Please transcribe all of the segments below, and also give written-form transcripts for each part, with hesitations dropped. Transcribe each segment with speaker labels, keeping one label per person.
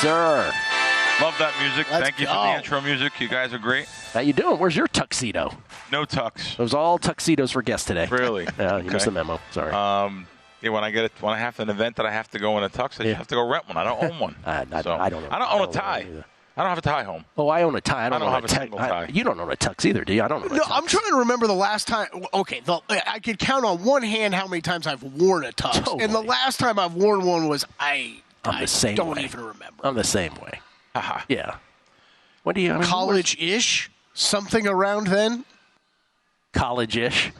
Speaker 1: sir.
Speaker 2: Love that music. Thank you for the intro music. You guys are great.
Speaker 1: How you doing? Where's your tuxedo?
Speaker 2: No tux.
Speaker 1: It was all tuxedos for guests today.
Speaker 2: Really?
Speaker 1: Yeah, you missed the memo. Sorry.
Speaker 2: Yeah, when I have an event that I have to go in a tux, I just have to go rent one. I don't own one.
Speaker 1: I don't know.
Speaker 2: I don't own a tie. I don't have a tie home.
Speaker 1: Oh, I own a tie. I don't
Speaker 2: have a single tie.
Speaker 1: You don't own a tux either, do you? I don't own a tux.
Speaker 3: I'm trying to remember the last time. Okay, I could count on one hand how many times I've worn a tux.
Speaker 1: Totally.
Speaker 3: And the last time I've worn one was I
Speaker 1: the same
Speaker 3: don't
Speaker 1: way.
Speaker 3: even remember.
Speaker 1: I'm the same way. Yeah. What do you?
Speaker 3: College-ish? Something around then?
Speaker 1: College-ish.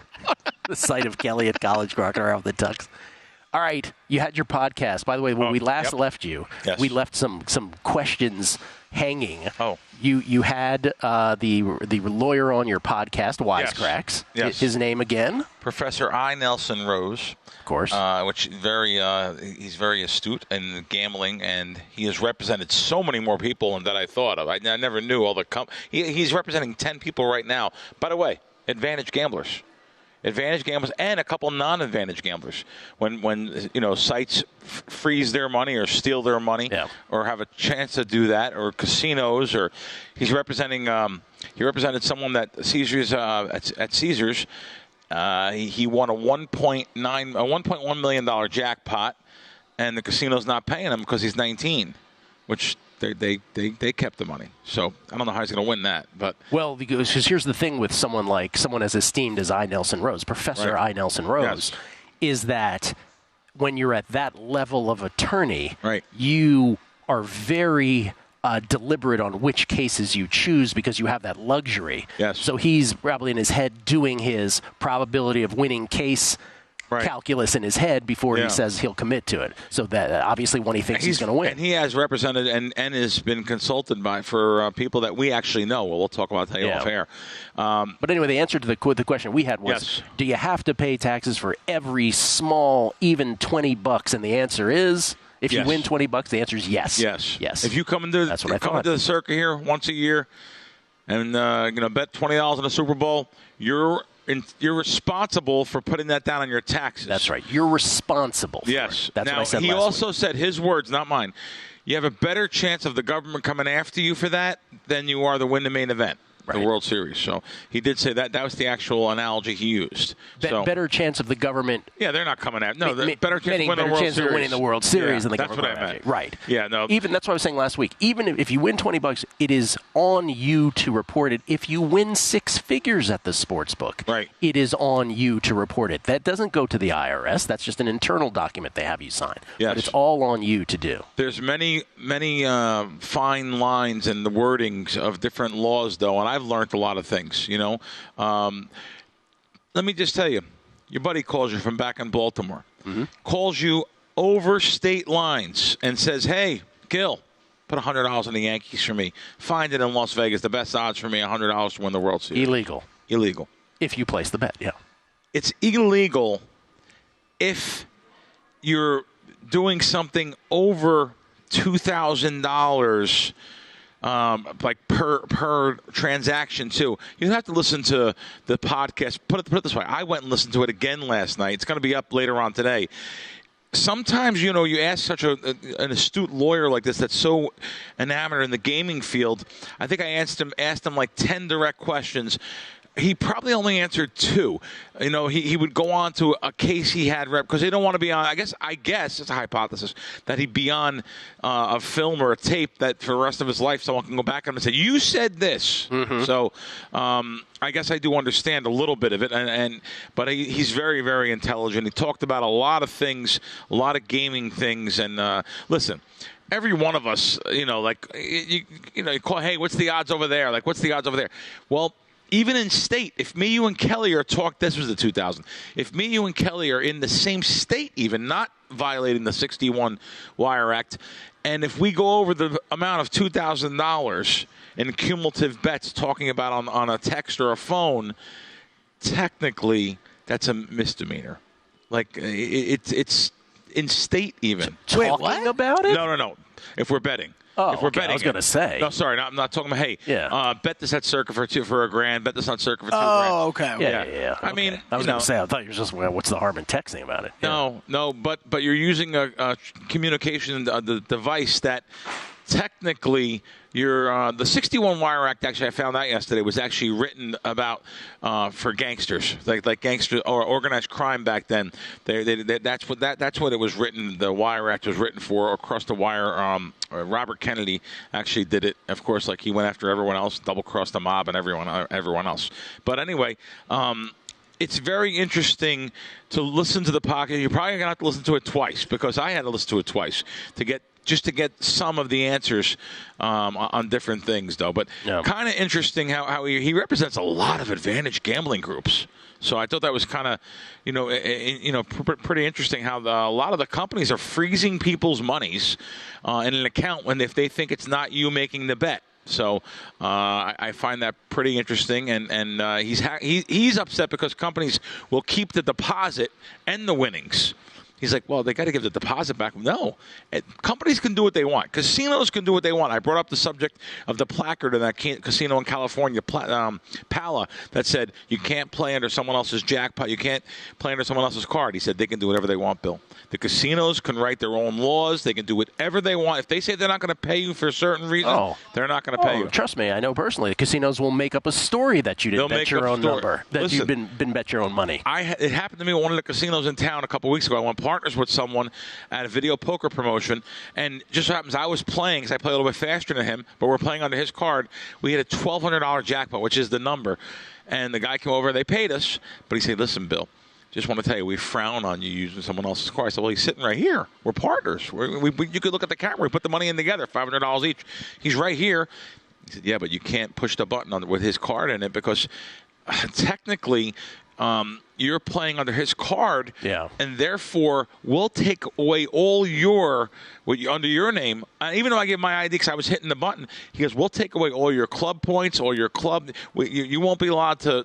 Speaker 1: The sight of Kelley at college crocodile of the tux. All right, you had your podcast. By the way, when we last left you, we left some questions hanging.
Speaker 2: Oh.
Speaker 1: You had the lawyer on your podcast, Kracks.
Speaker 2: Yes.
Speaker 1: His name again?
Speaker 2: Professor I. Nelson Rose.
Speaker 1: Of course.
Speaker 2: Which he's very astute in gambling, and he has represented so many more people than I thought of. I never knew all the he's representing 10 people right now. By the way, advantage gamblers. Advantage gamblers and a couple non-advantage gamblers. When sites freeze their money or steal their money, or have a chance to do that, or casinos, or he's representing. He represented someone that Caesars at Caesars. He won a $1.1 million jackpot, and the casino's not paying him because he's 19, which. They kept the money, so I don't know how he's going to win that. But
Speaker 1: because here's the thing with someone as esteemed as I. Nelson Rose, Professor I. Nelson Rose, is that when you're at that level of attorney, you are very deliberate on which cases you choose because you have that luxury.
Speaker 2: Yes.
Speaker 1: So he's probably in his head doing his probability of winning case. Calculus in his head before he says he'll commit to it. So that obviously when he thinks he's going to win.
Speaker 2: And he has represented and has been consulted for people that we actually know. Well, we'll talk about that off air.
Speaker 1: But anyway, the answer to the question we had was, do you have to pay taxes for every small, even $20? And the answer is, if you win $20, the answer is yes.
Speaker 2: Yes. If you come into the circuit here once a year and bet $20 on the Super Bowl, you're responsible for putting that down on your taxes.
Speaker 1: That's right. You're responsible for it. That's
Speaker 2: now,
Speaker 1: what I said
Speaker 2: he
Speaker 1: last
Speaker 2: also
Speaker 1: week.
Speaker 2: said, his words, not mine, you have a better chance of the government coming after you for that than you are to win the main event, the World Series. So he did say that. That was the actual analogy he used.
Speaker 1: Better chance of the government.
Speaker 2: Yeah, they're not coming after. No, better chance
Speaker 1: of winning the World Series than the government.
Speaker 2: That's what I meant.
Speaker 1: Right.
Speaker 2: Yeah, no.
Speaker 1: Even that's what I was saying last week. Even if you win $20, it is on you to report it. If you win six figures at the sports book, it is on you to report it. That doesn't go to the IRS. That's just an internal document they have you sign.
Speaker 2: Yes.
Speaker 1: But it's all on you to do.
Speaker 2: There's many fine lines in the wordings of different laws, though, and I've learned a lot of things, Let me just tell you, your buddy calls you from back in Baltimore, calls you over state lines and says, hey, Gill, put $100 on the Yankees for me. Find it in Las Vegas. The best odds for me, $100 to win the World Series.
Speaker 1: Illegal. If you place the bet,
Speaker 2: It's illegal if you're doing something over $2,000 like per transaction too. You have to listen to the podcast. Put it this way. I went and listened to it again last night. It's going to be up later on today. Sometimes, you ask such an astute lawyer like this that's so enamored in the gaming field. I think I asked him like 10 direct questions. He probably only answered 2. He would go on to a case he had because they don't want to be on. I guess it's a hypothesis that he'd be on a film or a tape that for the rest of his life someone can go back at him and say, "You said this." So I guess I do understand a little bit of it, but he's very, very intelligent. He talked about a lot of things, a lot of gaming things, and listen. Every one of us, you call, hey, what's the odds over there? Like, what's the odds over there? Well. Even in state, if me, you, and Kelley are this was the 2000. If me, you, and Kelley are in the same state, even not violating the 61 Wire Act, and if we go over the amount of $2,000 in cumulative bets, talking about on a text or a phone, technically that's a misdemeanor. Like it's in state even.
Speaker 1: Talking about it?
Speaker 2: No. If we're betting.
Speaker 1: Oh,
Speaker 2: if we're
Speaker 1: okay.
Speaker 2: betting
Speaker 1: I was going to say.
Speaker 2: No, sorry, I'm not talking about, hey, bet this at Circa for $1,000, bet this on Circa for $2,000.
Speaker 3: Oh, okay.
Speaker 1: Yeah.
Speaker 2: I mean,
Speaker 1: I was going to say, I thought you were just, what's the harm in texting about it?
Speaker 2: No, but you're using a communication device that technically, the 61 Wire Act, actually, I found out yesterday, was actually written about for gangsters, like gangsters or organized crime back then. That's what it was written. The Wire Act was written for. Across the wire, Robert Kennedy actually did it. Of course, like he went after everyone else, double-crossed the mob and everyone else. But anyway. It's very interesting to listen to the podcast. You're probably going to have to listen to it twice because I had to listen to it twice to get some of the answers on different things, though. But kind of interesting how he represents a lot of advantage gambling groups. So I thought that was kind of, pretty interesting how a lot of the companies are freezing people's monies in an account if they think it's not you making the bet. So I find that pretty interesting, and he's upset because companies will keep the deposit and the winnings. He's like, well, they got to give the deposit back. No. Companies can do what they want. Casinos can do what they want. I brought up the subject of the placard in that casino in California, Pala, that said you can't play under someone else's jackpot. You can't play under someone else's card. He said they can do whatever they want, Bill. The casinos can write their own laws. They can do whatever they want. If they say they're not going to pay you for a certain reason, they're not going to pay you.
Speaker 1: Trust me, I know personally. The casinos will make up a story that you didn't bet your own number, that you've been bet your own money.
Speaker 2: It happened to me at one of the casinos in town a couple weeks ago. I went partners with someone at a video poker promotion, and just so happens I was playing because I play a little bit faster than him, but we're playing under his card. We had a $1,200 jackpot, which is the number, and the guy came over. They paid us, but he said, listen, Bill, just want to tell you, we frown on you using someone else's card. I said, well, he's sitting right here. We're partners. You could look at the camera. We put the money in together, $500 each. He's right here. He said, yeah, but you can't push the button with his card in it because technically you're playing under his card, and therefore we'll take away all under your name. Even though I give my ID because I was hitting the button, he goes, we'll take away all your club points, all your club. You won't be allowed to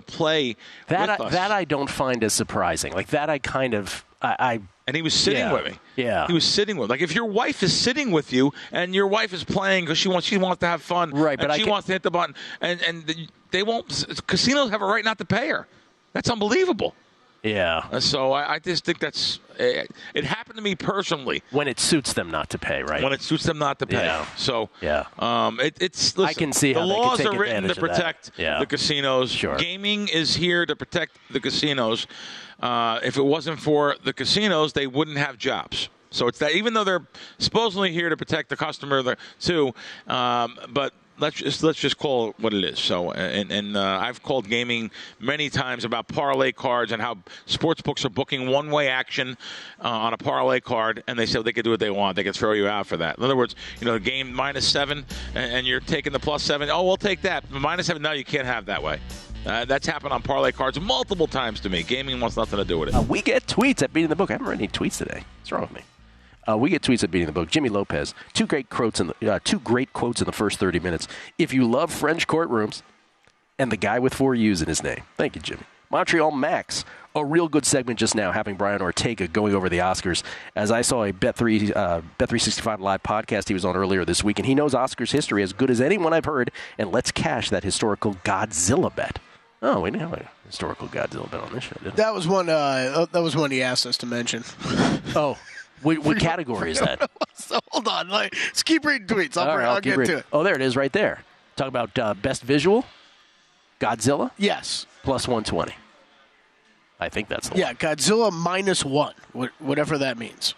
Speaker 2: play with us.
Speaker 1: That I don't find as surprising. Like that I kind of And
Speaker 2: he was sitting with me.
Speaker 1: Yeah.
Speaker 2: He was sitting with me. Like if your wife is sitting with you and your wife is playing because she wants to have fun,
Speaker 1: right? But
Speaker 2: she wants to hit the button, and they won't. Casinos have a right not to pay her. That's unbelievable.
Speaker 1: Yeah.
Speaker 2: So I just think that's it happened to me personally.
Speaker 1: When it suits them not to pay, right?
Speaker 2: When it suits them not to pay.
Speaker 1: Yeah.
Speaker 2: So it's. Listen,
Speaker 1: I can see how
Speaker 2: the laws are written to protect the casinos.
Speaker 1: Sure.
Speaker 2: Gaming is here to protect the casinos. If it wasn't for the casinos, they wouldn't have jobs. So it's that even though they're supposedly here to protect the customer too, but. Let's just call it what it is. So, and I've called gaming many times about parlay cards and how sports books are booking one-way action on a parlay card, and they say they could do what they want. They could throw you out for that. In other words, game -7, and you're taking the +7. Oh, we'll take that. -7, no, you can't have that way. That's happened on parlay cards multiple times to me. Gaming wants nothing to do with it.
Speaker 1: We get tweets at Beating the Book. I haven't read any tweets today. What's wrong with me? We get tweets at Beating the Book. Jimmy Lopez, two great quotes in the first 30 minutes. If you love French courtrooms, and the guy with 4 U's in his name. Thank you, Jimmy. Montreal Max, a real good segment just now, having Brian Ortega going over the Oscars. As I saw a Bet365 Live podcast he was on earlier this week, and he knows Oscars history as good as anyone I've heard, and let's cash that historical Godzilla bet. Oh, we didn't have a historical Godzilla bet on this show, did we?
Speaker 3: That was one. That was one he asked us to mention.
Speaker 1: Oh. What category is that?
Speaker 3: So hold on. Let's keep reading tweets. I'll get to it.
Speaker 1: Oh, there it is right there. Talk about best visual, Godzilla?
Speaker 3: Yes.
Speaker 1: +120. I think that's the one.
Speaker 3: Yeah, Godzilla -1, whatever that means.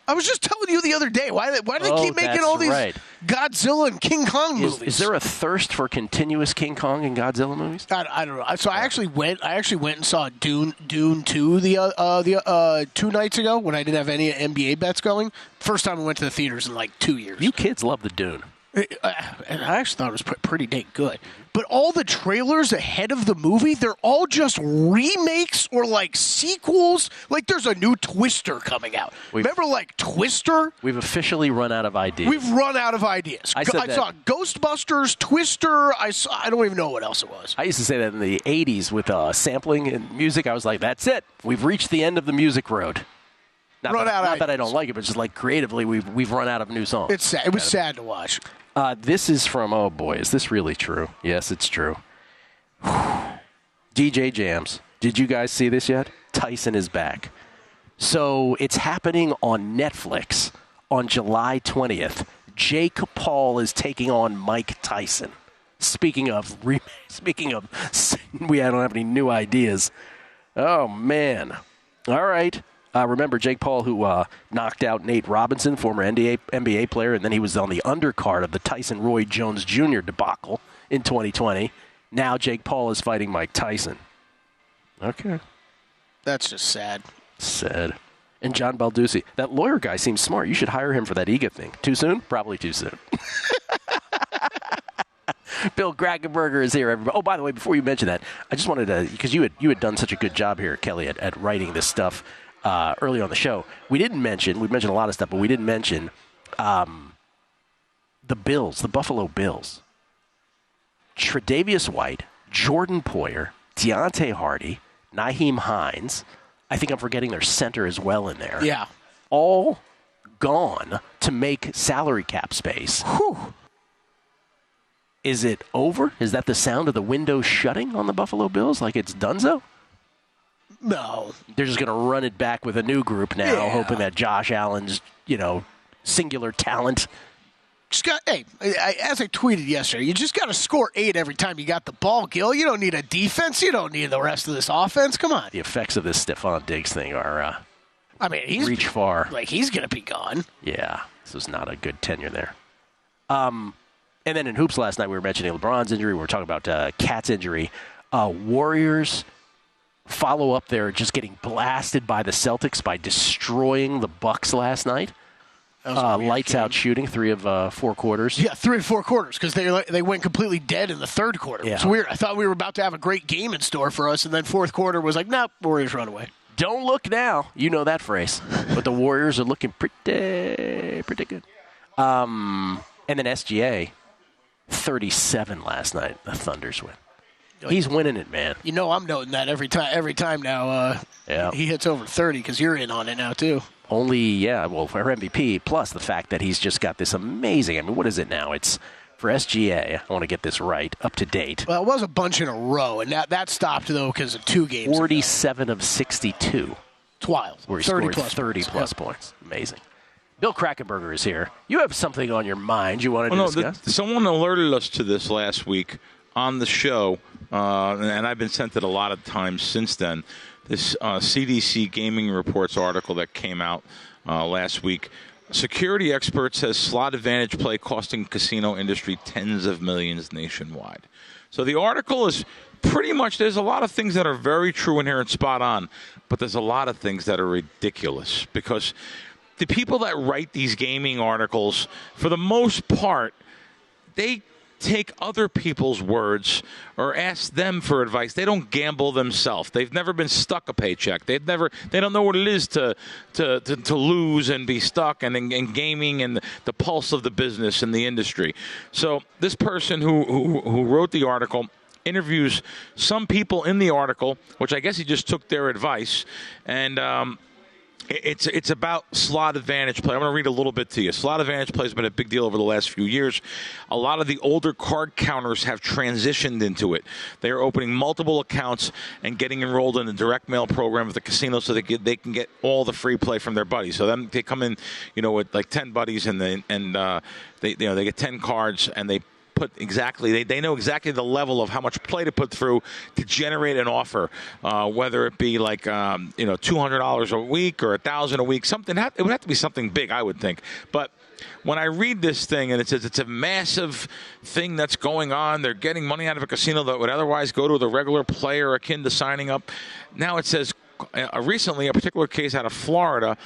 Speaker 3: I was just telling you the other day. Why do they keep making all these Godzilla and King Kong movies?
Speaker 1: Is there a thirst for continuous King Kong and Godzilla movies?
Speaker 3: I don't know. So I actually went and saw Dune 2 the 2 nights ago when I didn't have any NBA bets going. First time I went to the theaters in like 2 years.
Speaker 1: You kids love the Dune.
Speaker 3: I actually thought it was pretty dang good. But all the trailers ahead of the movie, they're all just remakes or like sequels. Like there's a new Twister coming out. Remember like Twister?
Speaker 1: We've officially run out of ideas.
Speaker 3: We've run out of ideas. I saw Ghostbusters, Twister. I don't even know what else it was.
Speaker 1: I used to say that in the 80s with sampling and music. I was like, that's it. We've reached the end of the music road. Not that I don't like it, but just like creatively, we've run out of new songs.
Speaker 3: It's sad. It was sad to watch.
Speaker 1: This is from, oh boy, is this really true? Yes, it's true. DJ Jams. Did you guys see this yet? Tyson is back. So it's happening on Netflix on July 20th. Jake Paul is taking on Mike Tyson. Speaking of, we don't have any new ideas. Oh, man. All right. Remember Jake Paul, who knocked out Nate Robinson, former NBA player, and then he was on the undercard of the Tyson Roy Jones Jr. debacle in 2020. Now Jake Paul is fighting Mike Tyson. Okay.
Speaker 3: That's just sad.
Speaker 1: Sad. And John Balducci. That lawyer guy seems smart. You should hire him for that EGA thing. Too soon? Probably too soon. Bill Krackomberger is here, everybody. Oh, by the way, before you mention that, I just wanted to, because you had done such a good job here, Kelley, at writing this stuff early on the show. We mentioned a lot of stuff, but we didn't mention the Bills, the Buffalo Bills. Tre'Davious White, Jordan Poyer, Deontay Hardy, Nyheim Hines. I think I'm forgetting their center as well in there.
Speaker 3: Yeah.
Speaker 1: All gone to make salary cap space.
Speaker 3: Whew.
Speaker 1: Is it over? Is that the sound of the window shutting on the Buffalo Bills like it's donezo?
Speaker 3: No.
Speaker 1: They're just going to run it back with a new group now, hoping that Josh Allen's, singular talent.
Speaker 3: As I tweeted yesterday, you just got to score 8 every time you got the ball, Gill. You don't need a defense. You don't need the rest of this offense. Come on.
Speaker 1: The effects of this Stephon Diggs thing are,
Speaker 3: he's
Speaker 1: reach far.
Speaker 3: Like, he's going to be gone.
Speaker 1: Yeah, this was not a good tenure there. And then in hoops last night, we were mentioning LeBron's injury. We were talking about Cat's injury. Warriors follow up there, just getting blasted by the Celtics by destroying the Bucks last night. Lights out shooting, 3 of 4 quarters.
Speaker 3: Yeah, 3 of 4 quarters because they went completely dead in the third quarter.
Speaker 1: Yeah.
Speaker 3: It's weird. I thought we were about to have a great game in store for us, and then fourth quarter was like, nope, Warriors run away.
Speaker 1: Don't look now. You know that phrase. But the Warriors are looking pretty good. And then SGA, 37 last night. The Thunder's win. He's winning it, man.
Speaker 3: You know I'm noting that every time now he hits over 30 because you're in on it now, too.
Speaker 1: For MVP, plus the fact that he's just got this amazing, what is it now? It's, for SGA, I want to get this right, up to date.
Speaker 3: Well, it was a bunch in a row, and that stopped, though, because of 2 games
Speaker 1: 47 of 62.
Speaker 3: Wild.
Speaker 1: Where he scored 30-plus points. Amazing. Bill Krackomberger is here. You have something on your mind you wanted to discuss?
Speaker 2: Someone alerted us to this last week on the show, and I've been sent it a lot of times since then. This CDC Gaming Reports article that came out last week. Security expert says slot advantage play costing casino industry tens of millions nationwide. So the article is pretty much, there's a lot of things that are very true in here and spot on, but there's a lot of things that are ridiculous because the people that write these gaming articles, for the most part, they take other people's words or ask them for advice. They don't gamble themselves. They've never been stuck a paycheck. They don't know what it is to lose and be stuck and in gaming and the pulse of the business and the industry. So this person who wrote the article interviews some people in the article, which I guess he just took their advice, and It's about slot advantage play. I'm going to read a little bit to you. Slot advantage play has been a big deal over the last few years. A lot of the older card counters have transitioned into it. They are opening multiple accounts and getting enrolled in the direct mail program of the casino so they can get all the free play from their buddies. So then they come in, with like 10 buddies and they get 10 cards and they put exactly, they know exactly the level of how much play to put through to generate an offer, whether it be like $200 a week or $1,000 a week. It would have to be something big, I would think. But when I read this thing and it says it's a massive thing that's going on, they're getting money out of a casino that would otherwise go to the regular player akin to signing up. Now it says recently, a particular case out of Florida,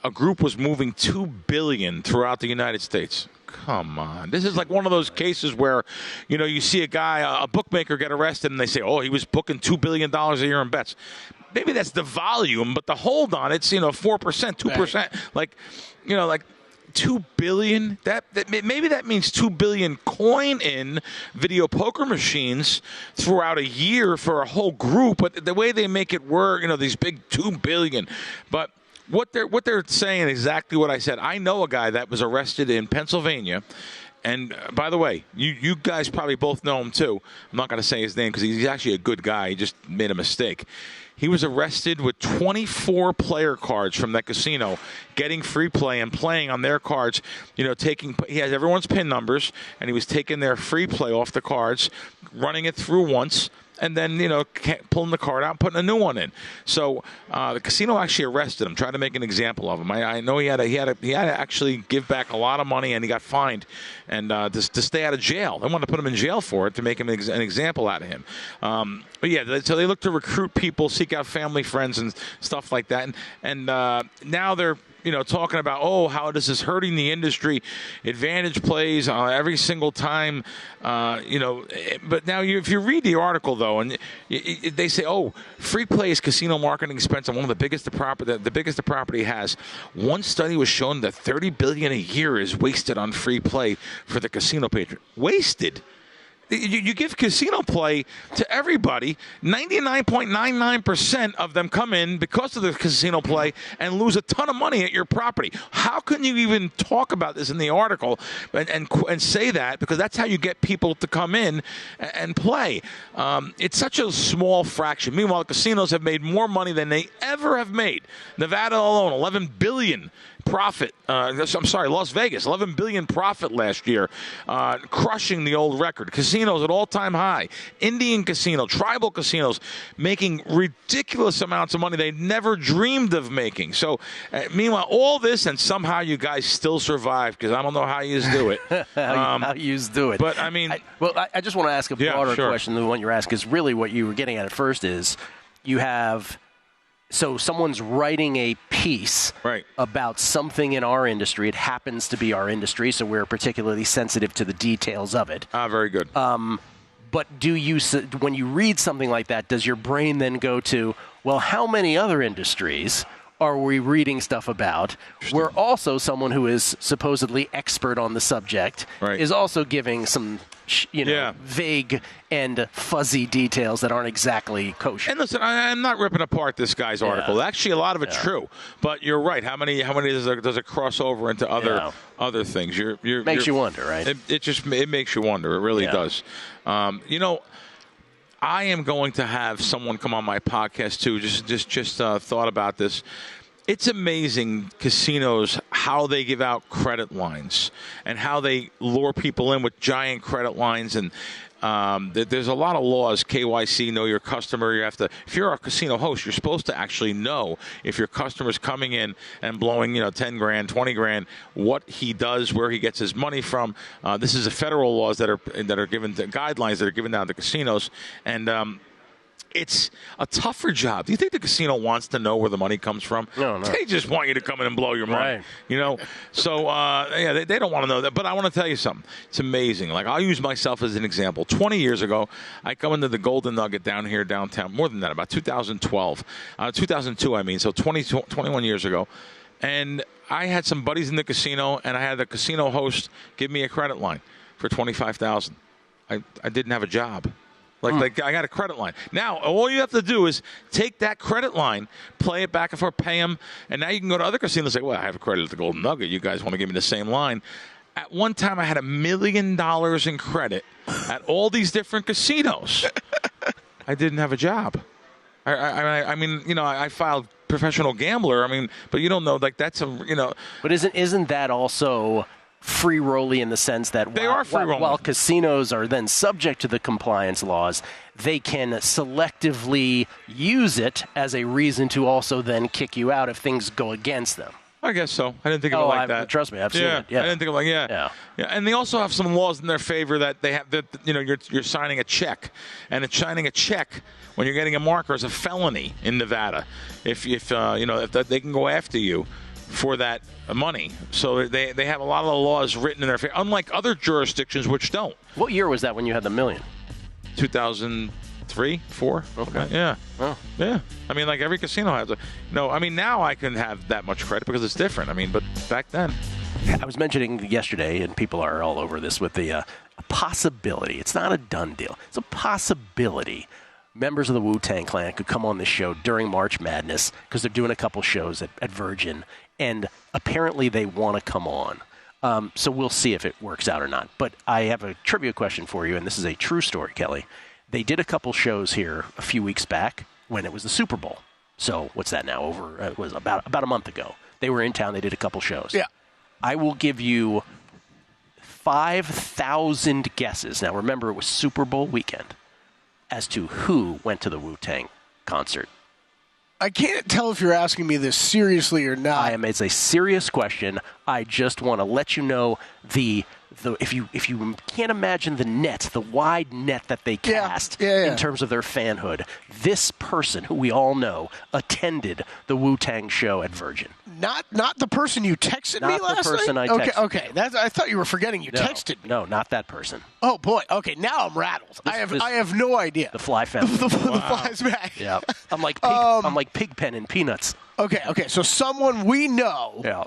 Speaker 2: a group was moving $2 billion throughout the United States. Come on. This is like one of those cases where, you see a bookmaker get arrested and they say, oh, he was booking $2 billion a year in bets. Maybe that's the volume, but the hold on, it's, 4%, 2%. Like $2 billion, maybe that means $2 billion coin in video poker machines throughout a year for a whole group. But the way they make it work, these big $2 billion. But what they're saying is exactly what I said. I know a guy that was arrested in Pennsylvania, And by the way, you guys probably both know him too. I'm not going to say his name because he's actually a good guy. He just made a mistake. He was arrested with 24 player cards from that casino, getting free play and playing on their cards. He has everyone's PIN numbers, and he was taking their free play off the cards, running it through once, and then, pulling the card out and putting a new one in. So the casino actually arrested him, tried to make an example of him. I know he had to actually give back a lot of money, and he got fined and to stay out of jail. They wanted to put him in jail for it to make him an example out of him. But yeah, so they look to recruit people, seek out family, friends, and stuff like that. And now they're talking about, how this is hurting the industry. Advantage plays every single time, But now, if you read the article, though, and they say, free play is casino marketing expense and one of the biggest the property has. One study was shown that $30 billion a year is wasted on free play for the casino patron. Wasted? You give casino play to everybody. 99.99% of them come in because of the casino play and lose a ton of money at your property. How can you even talk about this in the article and say that? Because that's how you get people to come in and play. It's such a small fraction. Meanwhile, casinos have made more money than they ever have made. Nevada alone, $11 billion profit. Las Vegas, $11 billion profit last year, crushing the old record. Casinos at all-time high. Indian casino, tribal casinos, making ridiculous amounts of money they never dreamed of making. So, meanwhile, all this, and somehow you guys still survive, because I don't know how you do it.
Speaker 1: How you do it.
Speaker 2: But, I mean...
Speaker 1: I just want to ask a broader question than the one you're asking, because really what you were getting at first is you have... So someone's writing a piece about something in our industry. It happens to be our industry, so we're particularly sensitive to the details of it.
Speaker 2: Very good.
Speaker 1: But when you read something like that, does your brain then go to, well, how many other industries are we reading stuff about where also someone who is supposedly expert on the subject is also giving some vague and fuzzy details that aren't exactly kosher?
Speaker 2: And listen, I'm not ripping apart this guy's article. Actually, a lot of it's true. But you're right. How many does it cross over into other things?
Speaker 1: Makes you wonder, right?
Speaker 2: It makes you wonder. It really does. I am going to have someone come on my podcast too. Just thought about this. It's amazing, casinos, how they give out credit lines and how they lure people in with giant credit lines. And there's a lot of laws, KYC, know your customer. You have to, if you're a casino host, you're supposed to actually know if your customer's coming in and blowing, $10 grand, 20 grand, what he does, where he gets his money from. This is the federal laws that are given, the guidelines that are given down to casinos. And it's a tougher job. Do you think the casino wants to know where the money comes from?
Speaker 1: No.
Speaker 2: They just want you to come in and blow your money. So, they don't want to know that. But I want to tell you something. It's amazing. Like, I'll use myself as an example. 20 years ago, I come into the Golden Nugget down here downtown. More than that, about 2012. 2002, I mean. So 21 years ago. And I had some buddies in the casino, and I had the casino host give me a credit line for $25,000. I didn't have a job. Like I got a credit line. Now, all you have to do is take that credit line, play it back and forth, pay them, and now you can go to other casinos and say, well, I have a credit at the Golden Nugget. You guys want to give me the same line? At one time, I had $1 million in credit at all these different casinos. I didn't have a job. I filed professional gambler. But you don't know, that's
Speaker 1: But isn't that also free rolly in the sense that while casinos are then subject to the compliance laws, they can selectively use it as a reason to also then kick you out if things go against them?
Speaker 2: I guess so. I didn't think of it like that.
Speaker 1: Trust me, I've seen it. Yeah.
Speaker 2: I didn't think of it yeah. And they also have some laws in their favor that they have that you're signing a check, and it's signing a check when you're getting a marker is a felony in Nevada. If they can go after you for that money. So they have a lot of the laws written in their favor, unlike other jurisdictions which don't.
Speaker 1: What year was that when you had the $1 million?
Speaker 2: 2003, 4.
Speaker 1: Okay.
Speaker 2: Yeah.
Speaker 1: Oh.
Speaker 2: Yeah. Like every casino has now I can have that much credit because it's different. But back then.
Speaker 1: I was mentioning yesterday, and people are all over this, with the possibility. It's not a done deal. It's a possibility. Members of the Wu-Tang Clan could come on this show during March Madness because they're doing a couple shows at Virgin, and apparently they want to come on. So we'll see if it works out or not. But I have a trivia question for you, and this is a true story, Kelley. They did a couple shows here a few weeks back when it was the Super Bowl. So what's that now? It was about a month ago. They were in town. They did a couple shows.
Speaker 3: Yeah.
Speaker 1: I will give you 5,000 guesses. Now, remember, it was Super Bowl weekend as to who went to the Wu-Tang concert.
Speaker 3: I can't tell if you're asking me this seriously or not.
Speaker 1: It's a serious question. I just want to let you know if you can't imagine the wide net that they cast in terms of their fanhood, this person who we all know attended the Wu-Tang show at Virgin.
Speaker 3: Not the person you texted me last night?
Speaker 1: Not the person I texted.
Speaker 3: Okay. I thought you were forgetting you texted me.
Speaker 1: No, not that person.
Speaker 3: Oh, boy. Okay, now I'm rattled. I have no idea.
Speaker 1: The Fly family.
Speaker 3: The Fly's back.
Speaker 1: Yeah. I'm like Pigpen in Peanuts.
Speaker 3: Okay. So someone we know.
Speaker 1: Yeah.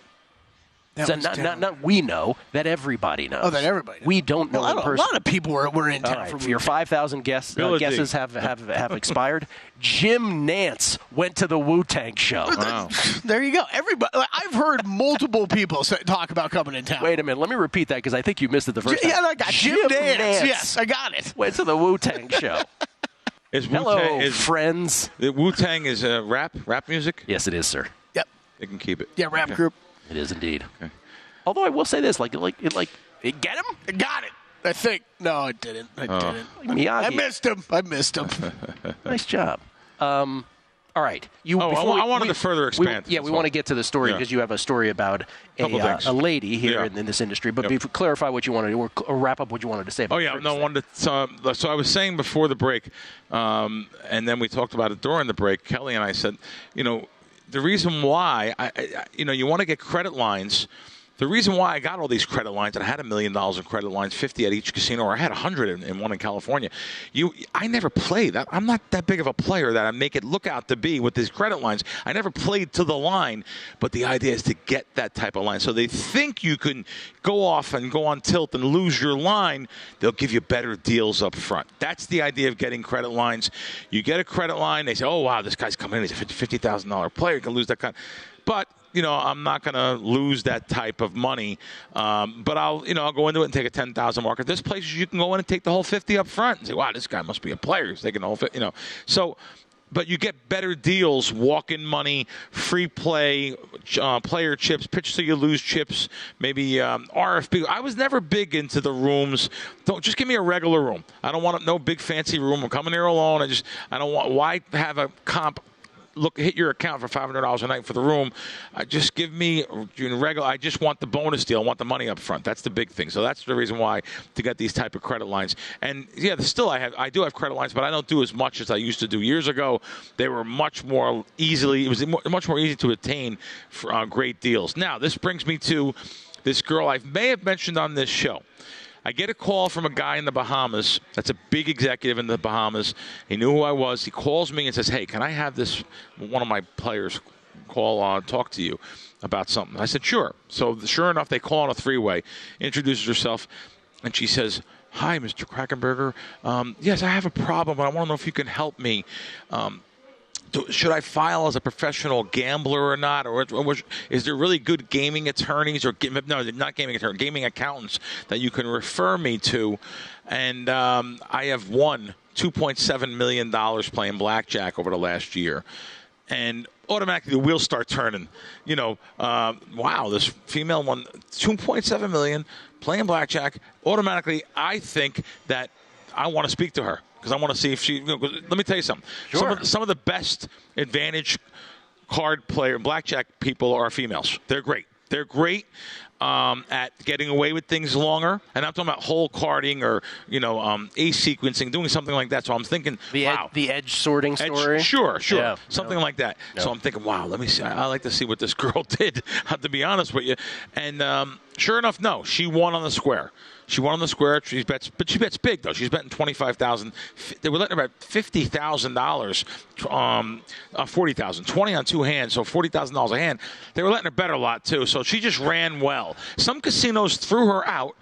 Speaker 1: So not we know, that everybody knows.
Speaker 3: Oh, that everybody knows.
Speaker 1: We don't know in person.
Speaker 3: A lot of people were in town for
Speaker 1: your 5,000 guesses have expired. Jim Nance went to the Wu-Tang show.
Speaker 2: Wow.
Speaker 3: There you go. Everybody. I've heard multiple people talk about coming in town.
Speaker 1: Wait a minute. Let me repeat that because I think you missed it the first time.
Speaker 3: Yeah, I got Jim Nance. Yes, I got it.
Speaker 1: Went to the Wu-Tang show. Hello, friends.
Speaker 2: The Wu-Tang is rap music?
Speaker 1: Yes, it is, sir.
Speaker 3: Yep.
Speaker 2: They can keep it.
Speaker 3: Yeah, rap group.
Speaker 1: It is indeed.
Speaker 2: Okay.
Speaker 1: Although I will say this, it get him?
Speaker 3: It got it. I think. No, it didn't. I didn't.
Speaker 1: Miyagi.
Speaker 3: I missed him.
Speaker 1: Nice job. All right.
Speaker 2: I wanted to further expand.
Speaker 1: We want to get to the story because you have a story about a lady here in this industry. But clarify what you wanted to do or wrap up what you wanted to say about
Speaker 2: I wanted to. So I was saying before the break, and then we talked about it during the break, Kelley and I said, the reason why, you want to get credit lines. The reason why I got all these credit lines, and I had $1 million in credit lines, 50 at each casino, or I had 100 in one in California. I never played. I'm not that big of a player that I make it look out to be with these credit lines. I never played to the line, but the idea is to get that type of line. So they think you can go off and go on tilt and lose your line. They'll give you better deals up front. That's the idea of getting credit lines. You get a credit line, they say, oh, wow, this guy's coming in. He's a $50,000 player. You can lose that kind. But I'm not going to lose that type of money. But I'll go into it and take a 10,000 marker. There's places you can go in and take the whole 50 up front and say, wow, this guy must be a player. He's taking the whole 50, So, but you get better deals, walk-in money, free play, player chips, pitch till you lose chips, maybe RFB. I was never big into the rooms. Just give me a regular room. I don't want no big fancy room. I'm coming here alone. Why have a comp hit your account for $500 a night for the room. Just give me regular. I just want the bonus deal. I want the money up front. That's the big thing. So that's the reason why to get these type of credit lines. And still I do have credit lines, but I don't do as much as I used to do years ago. They were much more easily. It was much more easy to attain for great deals. Now this brings me to this girl I may have mentioned on this show. I get a call from a guy in the Bahamas. That's a big executive in the Bahamas. He knew who I was. He calls me and says, hey, can I have one of my players talk to you about something? I said, sure. So sure enough, they call on a three-way, introduces herself, and she says, hi, Mr. Krackomberger. Yes, I have a problem, but I want to know if you can help me. Should I file as a professional gambler or not? Or is there really good gaming attorneys not gaming attorneys, gaming accountants that you can refer me to? And I have won $2.7 million playing blackjack over the last year. And automatically the wheels start turning. Wow, this female won $2.7 million playing blackjack. Automatically, I think that I want to speak to her. Because I want to see if she. Let me tell you something.
Speaker 1: Sure.
Speaker 2: Some of the best advantage card player blackjack people are females. They're great. They're great at getting away with things longer. And I'm talking about hole carding or ace sequencing, doing something like that. So I'm thinking, wow,
Speaker 1: the edge sorting story.
Speaker 2: Sure, yeah, something like that. No. So I'm thinking, wow, let me see. I like to see what this girl did. To be honest with you, and sure enough, no, she won on the square. She won on the square. She bets big though. She's betting $25,000. They were letting her bet $50,000, $40,000, 20 on two hands, so $40,000 a hand. They were letting her bet a lot too. So she just ran well. Some casinos threw her out.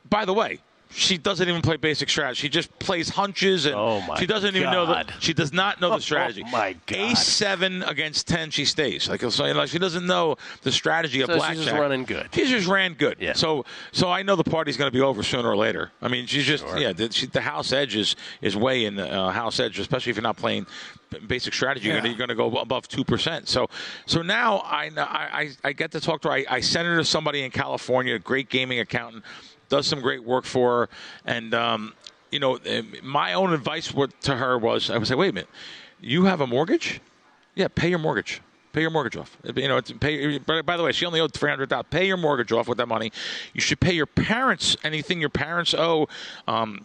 Speaker 2: By the way, She doesn't even play basic strategy. She just plays hunches, and she doesn't even know she does not know the strategy.
Speaker 1: Oh my God!
Speaker 2: Ace-7 against 10, she stays. Like she doesn't know the strategy of blackjack.
Speaker 1: She's just running good.
Speaker 2: She just ran good.
Speaker 1: Yeah.
Speaker 2: So I know the party's going to be over sooner or later. I mean, she's just the house edge is way in the house edge, especially if you're not playing basic strategy. You're going to go above 2%. So now I get to talk to her. I sent her to somebody in California, a great gaming accountant. Does some great work for her, and my own advice to her was, I would say, wait a minute, you have a mortgage? Yeah, pay your mortgage. Pay your mortgage off. By the way, she only owed $300,000. Pay your mortgage off with that money. You should pay your parents anything your parents owe. I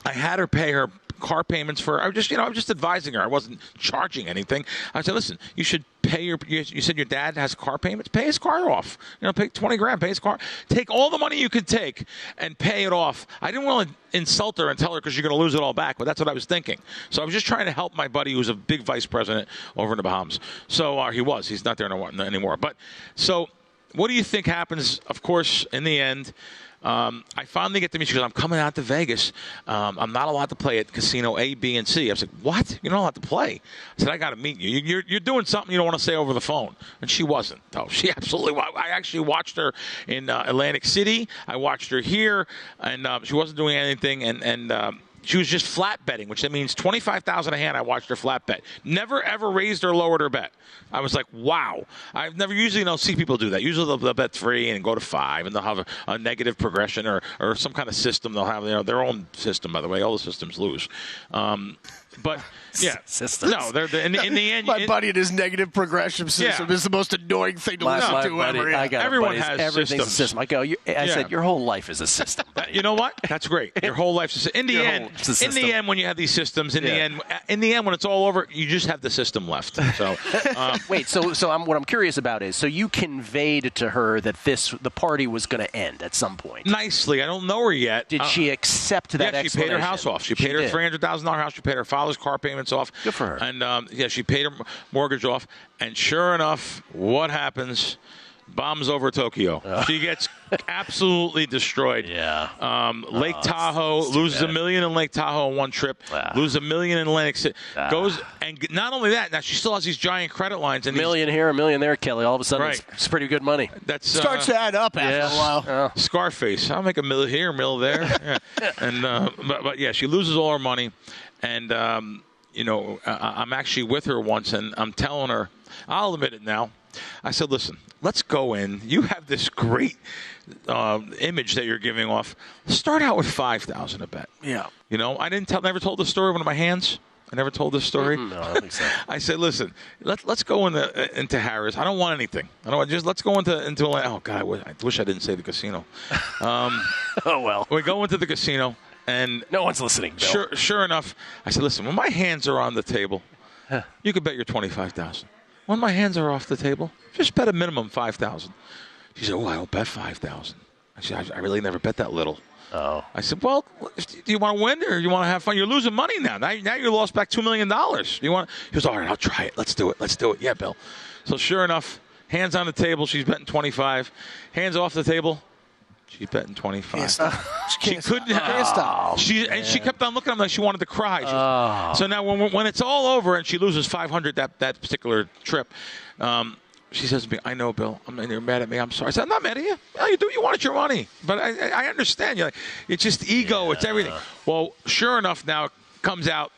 Speaker 2: had her pay her car payments for. I was just advising her. I wasn't charging anything. I said, listen, you should pay you said your dad has car payments. Pay his car off. Pay $20,000. Pay his car. Take all the money you could take and pay it off. I didn't want to insult her and tell her because you're going to lose it all back, but that's what I was thinking. So I was just trying to help my buddy who's a big vice president over in the Bahamas. So he was. He's not there anymore. But so what do you think happens? Of course, in the end. I finally get to meet you because I'm coming out to Vegas. I'm not allowed to play at Casino A, B, and C. I was like, what? You're not allowed to play? I said, I got to meet you. You're doing something you don't want to say over the phone. And she wasn't. No, she absolutely was. I actually watched her in Atlantic City. I watched her here, and she wasn't doing anything. And she was just flat betting, which that means $25,000 a hand. I watched her flat bet. Never, ever raised or lowered her bet. I was like, wow. I've never usually don't see people do that. Usually they'll bet 3 and go to 5, and they'll have a negative progression or some kind of system. They'll have their own system, by the way. All the systems lose. But yeah,
Speaker 1: systems.
Speaker 2: No, they're in the end.
Speaker 3: My buddy and his negative progression system is the most annoying thing to listen to ever.
Speaker 2: Everyone has
Speaker 1: everything's
Speaker 2: systems.
Speaker 1: a system. I said your whole life is a system.
Speaker 2: You know what? That's great. Your whole life's a system. In the end, when you have these systems, in the end, when it's all over, you just have the system left. So
Speaker 1: wait. So what I'm curious about is, so you conveyed to her that the party was going to end at some point.
Speaker 2: Nicely. I don't know her yet.
Speaker 1: Did she accept that?
Speaker 2: Yeah, she paid her house off. She paid her $300,000 house. She paid her father's car payments off.
Speaker 1: Good for her.
Speaker 2: And she paid her mortgage off. And sure enough, what happens? Bombs over Tokyo. She gets absolutely destroyed.
Speaker 1: Yeah.
Speaker 2: Lake Tahoe loses $1 million in Lake Tahoe on one trip. Loses $1 million in Atlantic City. Goes and not only that, now she still has these giant credit lines. And
Speaker 1: $1 million here, $1 million there, Kelley. All of a sudden, it's pretty good money.
Speaker 3: That starts to add up after a while.
Speaker 2: Scarface. I'll make $1 million here, $1 million there. And but yeah, she loses all her money. And I'm actually with her once, and I'm telling her, I'll admit it now. I said, listen, let's go in. You have this great image that you're giving off. Start out with $5,000 a bet.
Speaker 3: Yeah.
Speaker 2: I never told the story of one of my hands. I never told this story.
Speaker 1: No, I don't think so.
Speaker 2: I said, listen, let's go into Harris. I don't want anything. Let's go into oh God, I wish I didn't say the casino.
Speaker 1: Oh well.
Speaker 2: We go into the casino, and
Speaker 1: no one's listening. Bill.
Speaker 2: Sure enough, I said, listen, when my hands are on the table, you can bet your $25,000. When my hands are off the table, just bet a minimum $5,000. She said, I don't bet $5,000. I said, I really never bet that little.
Speaker 1: Oh.
Speaker 2: I said, well, do you want to win or you want to have fun? You're losing money now. Now you lost back $2 million. He goes, all right, I'll try it. Let's do it. Yeah, Bill. So sure enough, hands on the table. She's betting 25. Hands off the table. She's betting 25. She couldn't stop. She kept on looking at me like she wanted to cry. So now when it's all over and she loses $500 that particular trip, she says to me, I know, Bill. You're mad at me. I'm sorry. I said, I'm not mad at you. No, you do. You wanted your money. But I understand. It's just ego. Yeah. It's everything. Well, sure enough, now it comes out.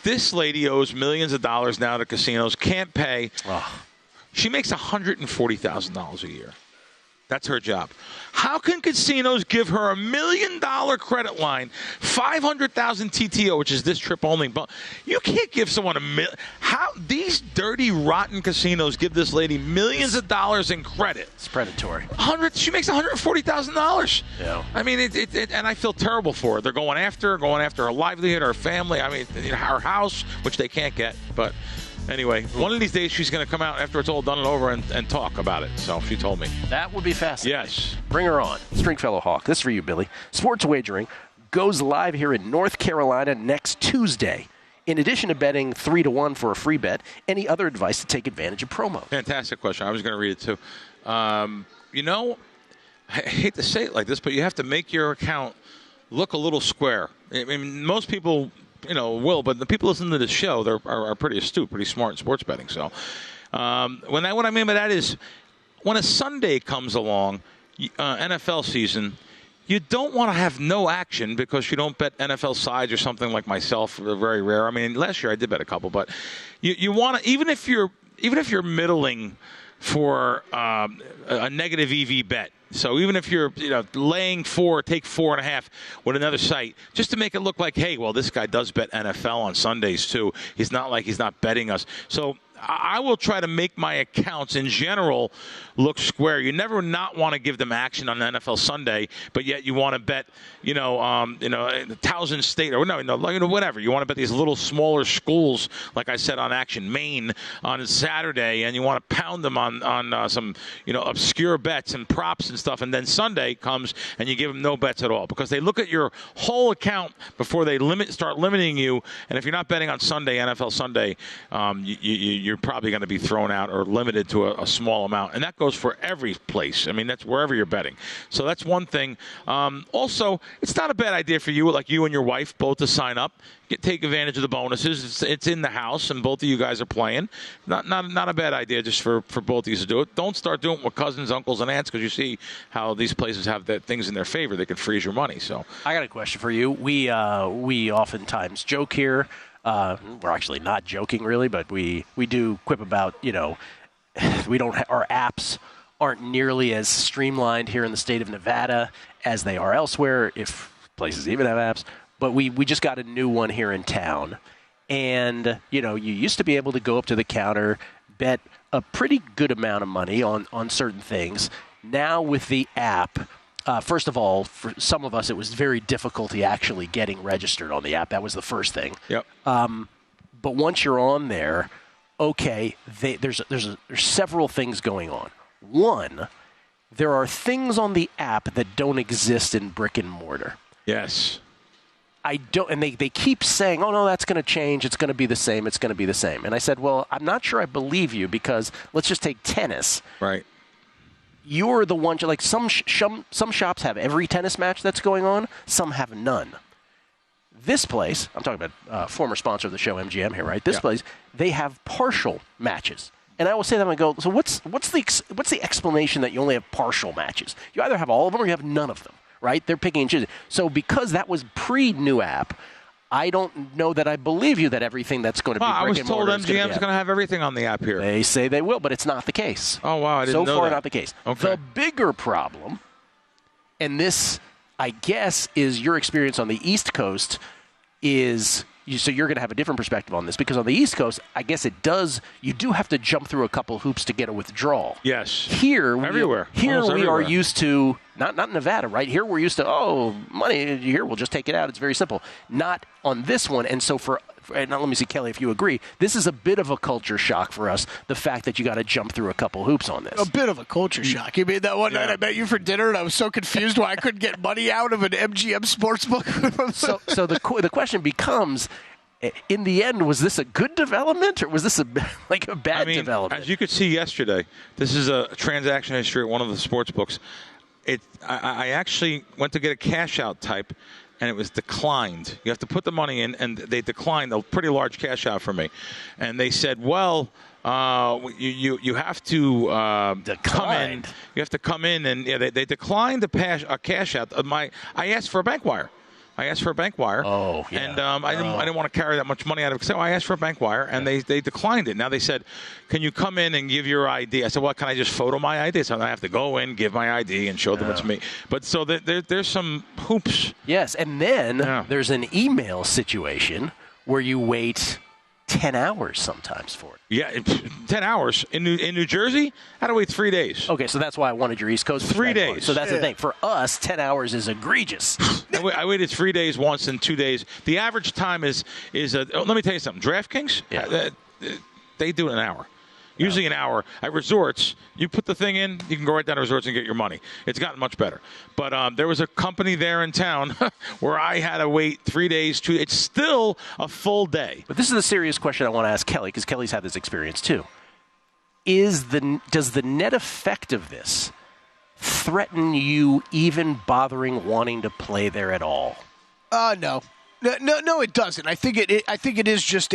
Speaker 2: This lady owes millions of dollars now to casinos. Can't pay. She makes $140,000 a year. That's her job. How can casinos give her $1 million credit line, 500,000 TTO, which is this trip only? You can't give someone $1 million. How these dirty, rotten casinos give this lady millions of dollars in credit?
Speaker 1: It's predatory.
Speaker 2: She makes $140,000.
Speaker 1: Yeah.
Speaker 2: I mean, and I feel terrible for her. They're going after her livelihood, her family. I mean, her house, which they can't get, but. Anyway, one of these days she's going to come out after it's all done and over and talk about it. So she told me.
Speaker 1: That would be fascinating.
Speaker 2: Yes.
Speaker 1: Bring her on. Stringfellow Hawk. This is for you, Billy. Sports Wagering goes live here in North Carolina next Tuesday. In addition to betting 3-1 for a free bet, any other advice to take advantage of promo?
Speaker 2: Fantastic question. I was going to read it too. I hate to say it like this, but you have to make your account look a little square. I mean, most people, will, but the people listening to this show, are pretty astute, pretty smart in sports betting. So, what I mean by that is, when a Sunday comes along, NFL season, you don't want to have no action because you don't bet NFL sides or something like myself. They're very rare. I mean, last year I did bet a couple, but you want to, even if you're middling for a negative EV bet. So even if you're laying 4, take 4.5 with another site, just to make it look like, hey, well, this guy does bet NFL on Sundays too. He's not betting us. So I will try to make my accounts in general look square. You never not want to give them action on NFL Sunday, but yet you want to bet, Towson State or whatever. You want to bet these little smaller schools, like I said on Action Maine on Saturday, and you want to pound them on some obscure bets and props and stuff. And then Sunday comes and you give them no bets at all because they look at your whole account before they start limiting you. And if you're not betting on Sunday, NFL Sunday, you're probably going to be thrown out or limited to a small amount. And that goes for every place. I mean, that's wherever you're betting. So that's one thing. Also, it's not a bad idea for you, like you and your wife, both to sign up. Take advantage of the bonuses. It's in the house, and both of you guys are playing. Not a bad idea just for both of you to do it. Don't start doing it with cousins, uncles, and aunts because you see how these places have things in their favor. They can freeze your money. So
Speaker 1: I got a question for you. We oftentimes joke here. We're actually not joking really, but we do quip about, our apps aren't nearly as streamlined here in the state of Nevada as they are elsewhere, if places even have apps. But we just got a new one here in town. And, you used to be able to go up to the counter, bet a pretty good amount of money on certain things. Now with the app, first of all, for some of us, it was very difficult actually getting registered on the app. That was the first thing.
Speaker 2: Yep.
Speaker 1: But once you're on there, okay, there's several things going on. One, there are things on the app that don't exist in brick and mortar.
Speaker 2: Yes.
Speaker 1: And they keep saying, oh, no, that's going to change. It's going to be the same. It's going to be the same. And I said, well, I'm not sure I believe you because let's just take tennis.
Speaker 2: Right.
Speaker 1: You're the one, like some shops have every tennis match that's going on. Some have none. This place, I'm talking about former sponsor of the show, MGM here, right? This place, they have partial matches. And I will say that and I go, so what's the explanation that you only have partial matches? You either have all of them or you have none of them, right? They're picking and choosing. So because that was pre-new app, I don't know that I believe you that everything that's going to be brick and mortar.
Speaker 2: I was told MGM's going to have everything on the app here.
Speaker 1: They say they will, but it's not the case.
Speaker 2: Oh, wow, I didn't know that.
Speaker 1: So far, not the case.
Speaker 2: Okay.
Speaker 1: The bigger problem, and this, I guess, is your experience on the East Coast, so you're going to have a different perspective on this, because on the East Coast, I guess you do have to jump through a couple hoops to get a withdrawal.
Speaker 2: Yes.
Speaker 1: Everywhere. Here we are used to, not in Nevada, right? Here we're used to, money here, we'll just take it out. It's very simple. Not on this one. And so and now let me see, Kelley, if you agree, this is a bit of a culture shock for us, the fact that you got to jump through a couple hoops on this.
Speaker 3: A bit of a culture shock. You mean that one night I met you for dinner and I was so confused why I couldn't get money out of an MGM sportsbook?
Speaker 1: So the question becomes, in the end, was this a good development or was this a bad development?
Speaker 2: As you could see yesterday, this is a transaction history at one of the sports books. I actually went to get a cash out type, and it was declined. You have to put the money in, and they declined a pretty large cash out for me. And they said, well, you have to come in. You have to come in, and they declined a cash out. I asked for a bank wire.
Speaker 1: Oh, yeah.
Speaker 2: And I didn't want to carry that much money out of it. So I asked for a bank wire, and they declined it. Now they said, can you come in and give your ID? I said, well, can I just photo my ID? So I have to go in, give my ID, and show them it's me. But so there's some hoops.
Speaker 1: Yes, and then there's an email situation where you wait 10 hours sometimes for it.
Speaker 2: Yeah, 10 hours. In New Jersey, I had to wait 3 days.
Speaker 1: Okay, so that's why I wanted your East Coast
Speaker 2: 3 days.
Speaker 1: So that's the thing. For us, 10 hours is egregious.
Speaker 2: I waited 3 days once and 2 days. The average time is let me tell you something. DraftKings, they do it an hour. Usually an hour. At resorts, you put the thing in, you can go right down to resorts and get your money. It's gotten much better. But there was a company there in town where I had to wait 3 days. It's still a full day.
Speaker 1: But this is the serious question I want to ask Kelley, because Kelley's had this experience too. Does the net effect of this threaten you even bothering wanting to play there at all?
Speaker 3: No, it doesn't. I think it is just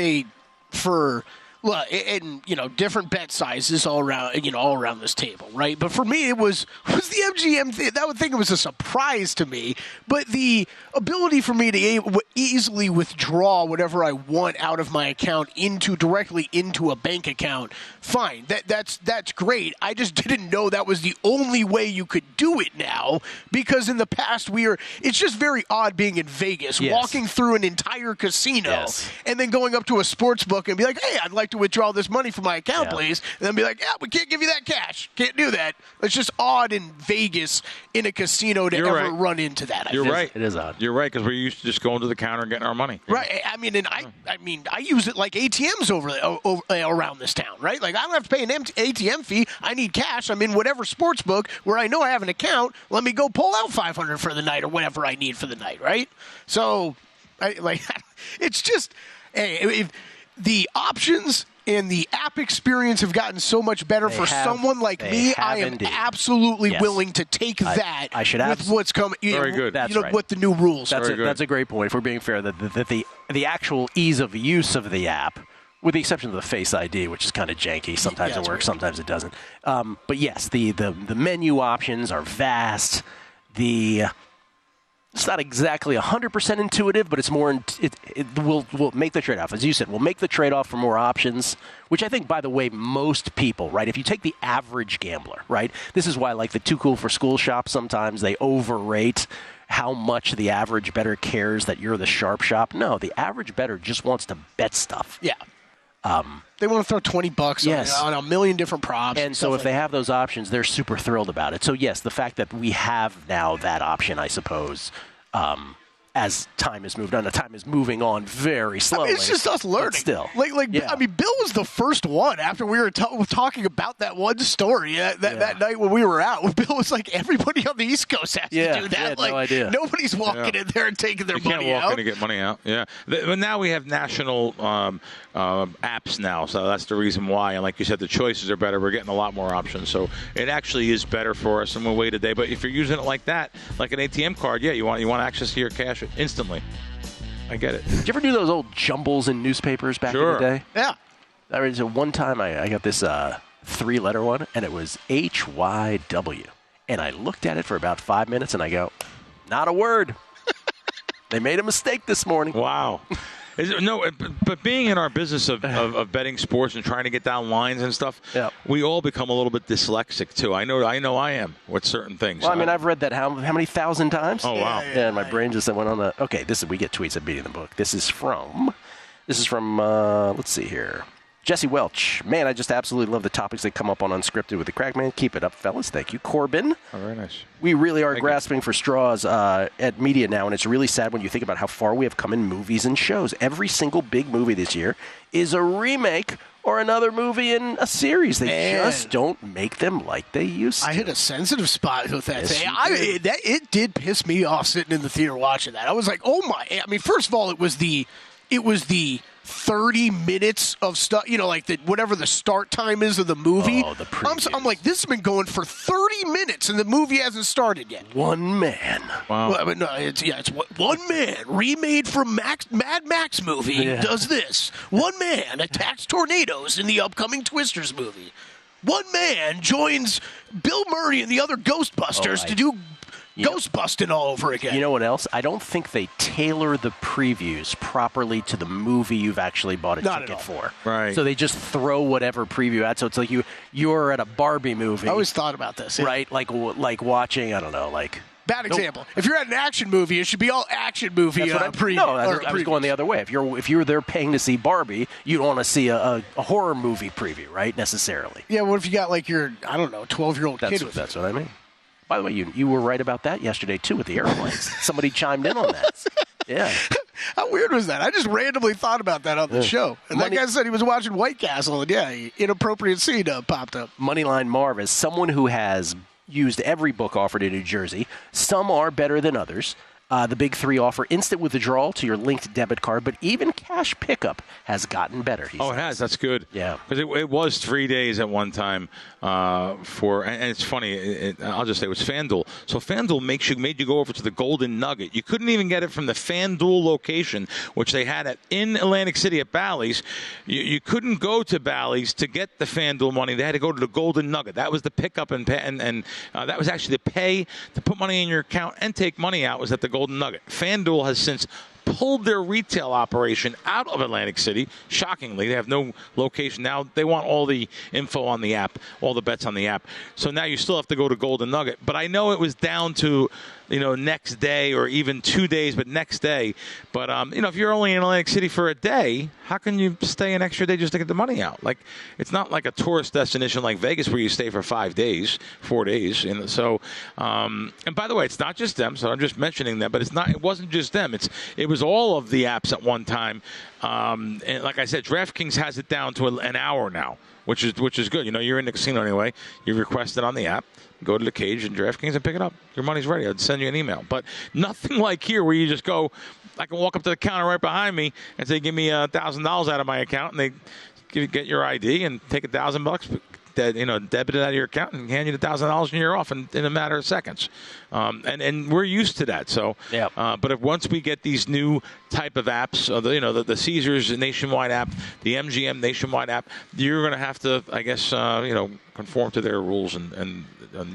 Speaker 3: different bet sizes all around this table, right? But for me, it was the MGM thing. That thing was a surprise to me. But the ability for me to easily withdraw whatever I want out of my account directly into a bank account, fine. That's great. I just didn't know that was the only way you could do it now, because in the past it's just very odd being in Vegas, walking through an entire casino, and then going up to a sports book and be like, hey, I'd like to withdraw this money from my account, please. And then be like, we can't give you that cash. Can't do that. It's just odd in Vegas in a casino to run into that.
Speaker 2: You're right.
Speaker 1: It is odd.
Speaker 2: You're right, because we're used to just going to the counter and getting our money.
Speaker 3: Right. I use it like ATMs around this town, right? Like, I don't have to pay an ATM fee. I need cash. I'm in whatever sports book where I know I have an account. Let me go pull out $500 for the night or whatever I need for the night, right? So, it's just, if the options and the app experience have gotten so much better for someone like me. I am absolutely willing to take that with what's coming.
Speaker 2: Very good.
Speaker 1: That's right.
Speaker 3: What the new rules
Speaker 1: are. That's a great point. If we're being fair, that the actual ease of use of the app, with the exception of the Face ID, which is kind of janky. Sometimes it works, sometimes it doesn't. But yes, the menu options are vast. It's not exactly 100% intuitive, but it's more. We'll make the trade-off. As you said, we'll make the trade-off for more options, which I think, by the way, most people, right? If you take the average gambler, right? This is why, like the Too Cool for School shop, sometimes they overrate how much the average bettor cares that you're the sharp shop. No, the average bettor just wants to bet stuff.
Speaker 3: Yeah. They want to throw $20 on a million different props.
Speaker 1: And so if they have those options, they're super thrilled about it. So, yes, the fact that we have now that option, I suppose, as time has moved on. The time is moving on very slowly.
Speaker 3: It's just us learning.
Speaker 1: Still.
Speaker 3: Bill was the first one after we were talking about that one story that night when we were out. Bill was like, everybody on the East Coast has to do that.
Speaker 1: No idea.
Speaker 3: Nobody's walking in there and taking their money out.
Speaker 2: You can't walk in and get money out. Yeah. But now we have national apps now, so that's the reason why. And like you said, the choices are better. We're getting a lot more options. So it actually is better for us, and we'll wait a day. But if you're using it like that, like an ATM card, you want access to your cash instantly. I get it.
Speaker 1: Did you ever do those old jumbles in newspapers back in the day?
Speaker 3: Yeah.
Speaker 1: I mean, so one time I got this 3-letter one, and it was HYW. And I looked at it for about 5 minutes, and I go, not a word. They made a mistake this morning.
Speaker 2: Wow. But being in our business of betting sports and trying to get down lines and stuff, we all become a little bit dyslexic too. I know I am with certain things.
Speaker 1: Well, I mean, I've read that how many thousand times?
Speaker 2: Oh wow!
Speaker 1: Yeah, and my brain just went on the. Okay, we get tweets at Beating the Book. This is from. Let's see here. Jesse Welch. Man, I just absolutely love the topics that come up on Unscripted with the Crack Man. Keep it up, fellas. Thank you. Corbin.
Speaker 2: Oh, very nice.
Speaker 1: We really are grasping for straws at media now, and it's really sad when you think about how far we have come in movies and shows. Every single big movie this year is a remake or another movie in a series. They just don't make them like they used to.
Speaker 3: I hit a sensitive spot with that thing. It did piss me off sitting in the theater watching that. I was like, oh my. I mean, first of all, it was the 30 minutes of stuff, like whatever the start time is of the movie.
Speaker 1: Oh, the previews.
Speaker 3: I'm like, this has been going for 30 minutes and the movie hasn't started yet.
Speaker 1: One man.
Speaker 2: Wow.
Speaker 3: Well, no, it's one man remade from Mad Max movie does this. One man attacks tornadoes in the upcoming Twisters movie. One man joins Bill Murray and the other Ghostbusters to do ghost busting all over again.
Speaker 1: You know what else? I don't think they tailor the previews properly to the movie you've actually bought a ticket for.
Speaker 2: Right.
Speaker 1: So they just throw whatever preview out. So it's like you're at a Barbie movie.
Speaker 3: I always thought about this.
Speaker 1: Right? Like watching, I don't know, like...
Speaker 3: Bad example. If you're at an action movie, it should be all action movie preview.
Speaker 1: No, I was going the other way. If you're there paying to see Barbie, you don't want to see a horror movie preview, right? Necessarily.
Speaker 3: Yeah, what if you got like your, 12-year-old kid?
Speaker 1: That's what I mean. By the way, you were right about that yesterday, too, with the airplanes. Somebody chimed in on that. Yeah.
Speaker 3: How weird was that? I just randomly thought about that on the show. And that guy said he was watching White Castle, and inappropriate scene popped up.
Speaker 1: Moneyline Marv, as someone who has used every book offered in New Jersey, some are better than others. The big three offer instant withdrawal to your linked debit card, but even cash pickup has gotten better.
Speaker 2: It has. That's good.
Speaker 1: Yeah.
Speaker 2: Because it was 3 days at one time and it's funny. I'll just say it was FanDuel. So FanDuel made you go over to the Golden Nugget. You couldn't even get it from the FanDuel location, which they had in Atlantic City at Bally's. You couldn't go to Bally's to get the FanDuel money. They had to go to the Golden Nugget. That was the pickup and that was actually the pay to put money in your account and take money out was at the Golden Nugget. FanDuel has since pulled their retail operation out of Atlantic City. Shockingly, they have no location now. They want all the info on the app, all the bets on the app. So now you still have to go to Golden Nugget. But I know it was down to next day or even 2 days, but next day. But if you're only in Atlantic City for a day, how can you stay an extra day just to get the money out? Like, it's not like a tourist destination like Vegas where you stay for 5 days, 4 days. And so, and by the way, it's not just them. So I'm just mentioning that, but it wasn't just them. It was all of the apps at one time. And like I said, DraftKings has it down to an hour now, which is good. You're in the casino anyway. You request it on the app. Go to the cage and DraftKings and pick it up. Your money's ready. I'd send you an email. But nothing like here where you just go, I can walk up to the counter right behind me and say, give me $1,000 out of my account, and they get your ID and take $1,000, debit it out of your account and hand you the $1,000 and you're off in a matter of seconds. And we're used to that. So,
Speaker 1: yeah.
Speaker 2: But if once we get these new type of apps, the Caesars nationwide app, the MGM nationwide app, you're going to have to, I guess, conform to their rules and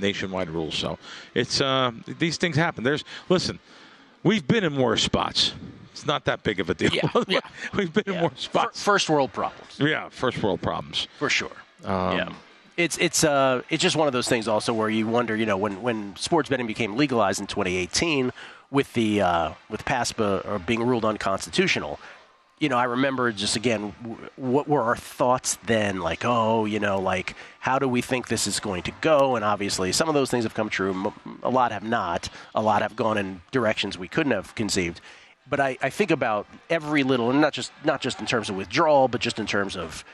Speaker 2: nationwide rules. So it's these things happen. Listen, we've been in worse spots. It's not that big of a deal.
Speaker 1: Yeah.
Speaker 2: We've been in worse spots.
Speaker 1: First world problems.
Speaker 2: Yeah, first world problems
Speaker 1: For sure. Yeah. It's just one of those things also where you wonder, when sports betting became legalized in 2018 with PASPA being ruled unconstitutional, I remember just, again, what were our thoughts then? Like, how do we think this is going to go? And obviously some of those things have come true. A lot have not. A lot have gone in directions we couldn't have conceived. But I think about every little, and not just in terms of withdrawal, but just in terms of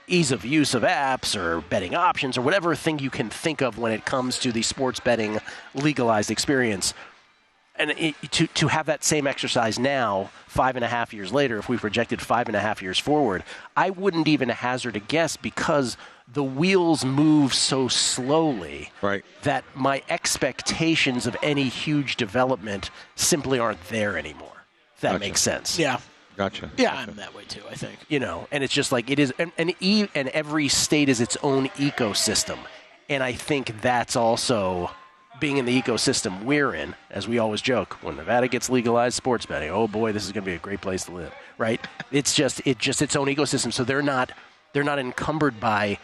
Speaker 1: ease of use of apps or betting options or whatever thing you can think of when it comes to the sports betting legalized experience. And to have that same exercise now, 5.5 years later, if we projected 5.5 years forward, I wouldn't even hazard a guess because the wheels move so slowly that my expectations of any huge development simply aren't there anymore. If that makes sense.
Speaker 3: Yeah.
Speaker 2: Gotcha.
Speaker 3: Yeah, I'm that way too, I think.
Speaker 1: And it's just like it is, and every state is its own ecosystem. And I think that's also being in the ecosystem we're in, as we always joke, when Nevada gets legalized sports betting, oh boy, this is going to be a great place to live, right? It's just its own ecosystem. So they're not encumbered by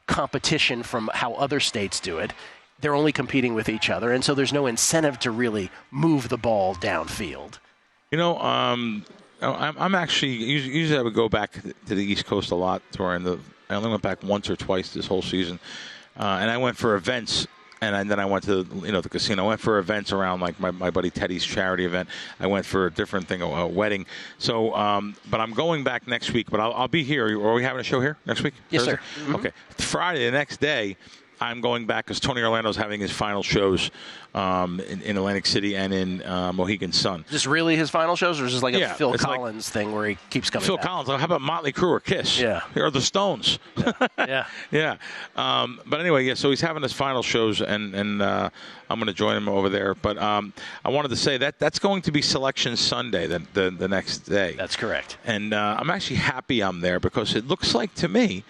Speaker 1: competition from how other states do it. They're only competing with each other, and so there's no incentive to really move the ball downfield.
Speaker 2: I'm actually usually I would go back to the East Coast a lot. I only went back once or twice this whole season, and I went for events. And then I went to the casino. I went for events around like my buddy Teddy's charity event. I went for a different thing, a wedding. So, but I'm going back next week. But I'll be here. Are we having a show here next week?
Speaker 1: Yes,
Speaker 2: Thursday?
Speaker 1: sir. Mm-hmm.
Speaker 2: Okay. Friday, the next day, I'm going back because Tony Orlando's having his final shows in Atlantic City and in Mohegan Sun.
Speaker 1: Is this really his final shows, or is this like a Phil Collins thing where he keeps coming
Speaker 2: Phil
Speaker 1: back?
Speaker 2: Collins. How about Motley Crue or Kiss?
Speaker 1: Yeah.
Speaker 2: Or the Stones.
Speaker 1: Yeah.
Speaker 2: Yeah. But anyway, so he's having his final shows, and I'm going to join him over there. But I wanted to say that's going to be Selection Sunday, the next day.
Speaker 1: That's correct.
Speaker 2: And I'm actually happy I'm there because it looks like to me,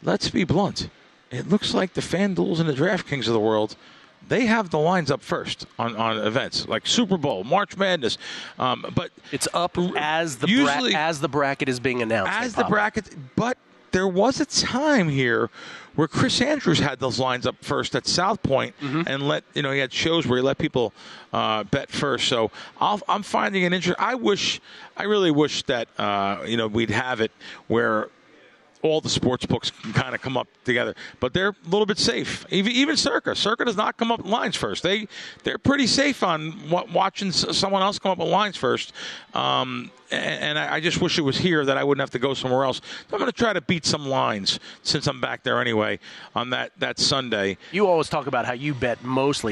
Speaker 2: let's be blunt, it looks like the FanDuels and the DraftKings of the world, they have the lines up first on events like Super Bowl, March Madness. But
Speaker 1: it's up as the bracket is being announced.
Speaker 2: As the bracket, but there was a time here where Chris Andrews had those lines up first at South Point, and he had shows where he let people bet first. So I'm finding it interesting. I really wish that we'd have it where all the sports books can kind of come up together. But they're a little bit safe. Even Circa. Circa does not come up with lines first. They're pretty safe on watching someone else come up with lines first. And I just wish it was here that I wouldn't have to go somewhere else. I'm going to try to beat some lines since I'm back there anyway on that Sunday.
Speaker 1: You always talk about how you bet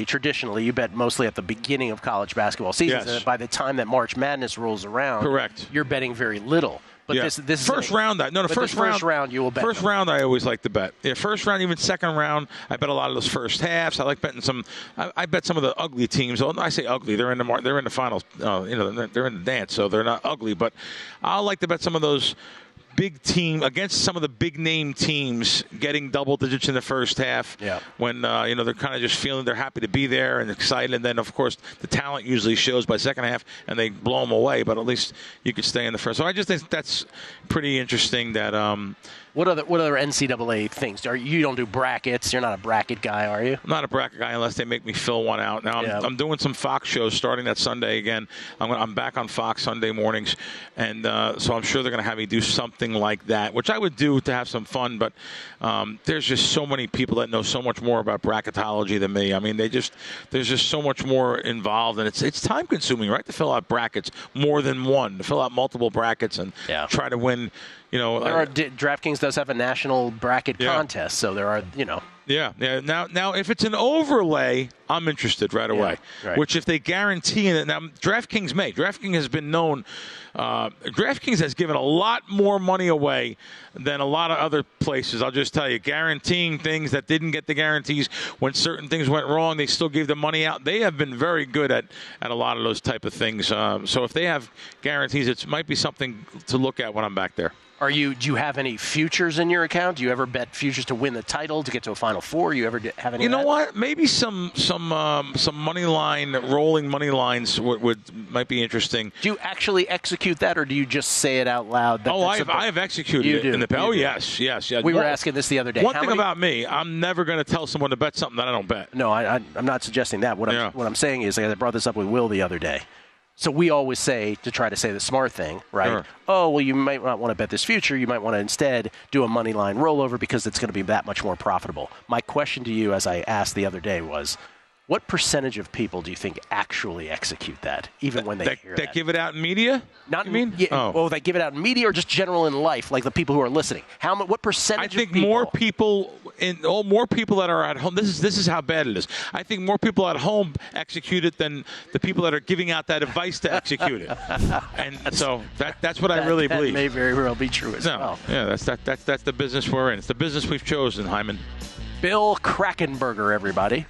Speaker 1: traditionally you bet mostly at the beginning of college basketball season.
Speaker 2: Yes.
Speaker 1: So that by the time that March Madness rolls around,
Speaker 2: correct,
Speaker 1: you're betting very little. But
Speaker 2: yeah.
Speaker 1: this
Speaker 2: first round
Speaker 1: you will bet.
Speaker 2: First round I always like to bet. Yeah, first round, even second round, I bet a lot of those first halves. I like betting some. I bet some of the ugly teams. Well, I say ugly. They're in the finals. They're in the dance, so they're not ugly. But I like to bet some of those big team against some of the big name teams getting double digits in the first half.
Speaker 1: Yeah.
Speaker 2: When they're kind of just feeling they're happy to be there and excited, and then of course the talent usually shows by second half and they blow them away. But at least you could stay in the first. So I just think that's pretty interesting. That
Speaker 1: What other NCAA things? You don't do brackets. You're not a bracket guy, are you?
Speaker 2: I'm not a bracket guy unless they make me fill one out. Now I'm doing some Fox shows starting that Sunday again. I'm back on Fox Sunday mornings, and so I'm sure they're going to have me do something like that, which I would do to have some fun. But there's just so many people that know so much more about bracketology than me. I mean, there's just so much more involved, and it's time consuming, right, to fill out brackets more than one, to fill out multiple brackets and try to win.
Speaker 1: DraftKings does have a national bracket contest, so there are,
Speaker 2: Yeah. Now, if it's an overlay, I'm interested right away.
Speaker 1: Right.
Speaker 2: Which, if they guarantee it, now DraftKings may. DraftKings has been known. DraftKings has given a lot more money away than a lot of other places. I'll just tell you, guaranteeing things that didn't get the guarantees when certain things went wrong, they still gave the money out. They have been very good at a lot of those type of things. So if they have guarantees, it might be something to look at when I'm back there.
Speaker 1: Do you have any futures in your account? Do you ever bet futures to win the title, to get to a Final Four? You ever have any?
Speaker 2: You know what? Maybe some money line, rolling money lines might be interesting.
Speaker 1: Do you actually execute that, or do you just say it out loud?
Speaker 2: I have executed it in the past. Oh, yes.
Speaker 1: We were asking this the other day.
Speaker 2: One thing about me, I'm never going to tell someone to bet something that I don't bet.
Speaker 1: No, I'm not suggesting that. What I'm saying is, I brought this up with Will the other day. So we always say, to try to say the smart thing, right?
Speaker 2: Sure.
Speaker 1: Oh, well, you might not want to bet this future. You might want to instead do a money line rollover because it's going to be that much more profitable. My question to you, as I asked the other day, was, what percentage of people do you think actually execute that, even when they hear that?
Speaker 2: That give it out in media?
Speaker 1: Not in media. Well, they give it out in media, or just general in life, like the people who are listening. What percentage?
Speaker 2: I think
Speaker 1: of people?
Speaker 2: more people that are at home. This is how bad it is. I think more people at home execute it than the people that are giving out that advice to execute it. And so that's what I really believe.
Speaker 1: That may very well be true as well.
Speaker 2: Yeah, that's the business we're in. It's the business we've chosen, Hyman.
Speaker 1: Bill Krackomberger, everybody.